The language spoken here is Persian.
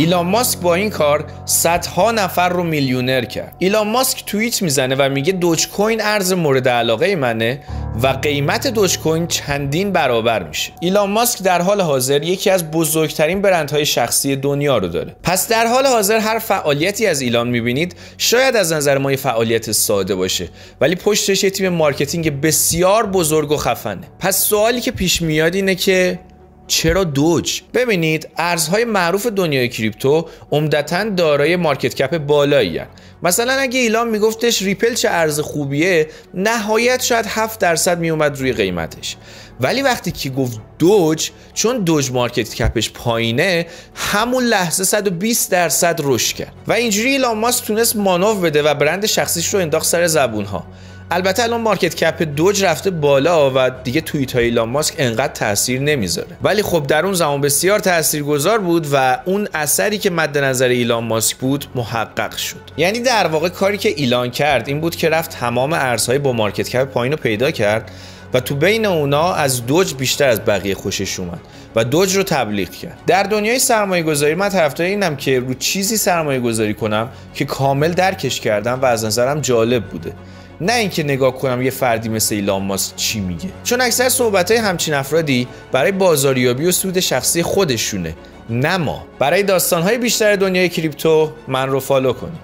ایلان ماسک با این کار صدها نفر رو میلیونر کرد. ایلان ماسک توییت میزنه و میگه دوج کوین ارز مورد علاقه منه و قیمت دوج کوین چندین برابر میشه. ایلان ماسک در حال حاضر یکی از بزرگترین برندهای شخصی دنیا رو داره. پس در حال حاضر هر فعالیتی از ایلان میبینید شاید از نظر ما یه فعالیت ساده باشه، ولی پشتش یه تیم مارکتینگ بسیار بزرگ و خفنه. پس سوالی که پیش میاد اینه که چرا دوج؟ ببینید ارزهای معروف دنیای کریپتو عمدتاً دارای مارکت کپ بالایی هستند. مثلا اگه ایلان میگفتش ریپل چه ارز خوبیه، نهایت شاید 7% میومد روی قیمتش. ولی وقتی که گفت دوج، چون دوج مارکت کپش پایینه، همون لحظه 120% رشد کرد و اینجوری ایلان ماسک تونست مانور بده و برند شخصیش رو انداخت سر زبونها. البته الان مارکت کپ دوج رفته بالا و دیگه توییت های ایلان ماسک انقدر تاثیر نمیذاره، ولی خب در اون زمان بسیار تاثیرگذار بود و اون اثری که مد نظر ایلان ماسک بود محقق شد. یعنی در واقع کاری که ایلان کرد این بود که رفت تمام ارزهای با مارکت کپ پایین رو پیدا کرد و تو بین اونا از دوج بیشتر از بقیه خوشش اومد و دوج رو تبلیغ کرد. در دنیای سرمایه گذاری من طرفدار اینم که رو چیزی سرمایه گذاری کنم که کامل درکش کردم و از نظرم جالب بوده، نه اینکه نگاه کنم یه فردی مثل ایلان ماسک چی میگه، چون اکثر صحبت‌های همچین افرادی برای بازاریابی و سود شخصی خودشونه، نه ما. برای داستان‌های بیشتر دنیای کریپتو من رو فالو کنید.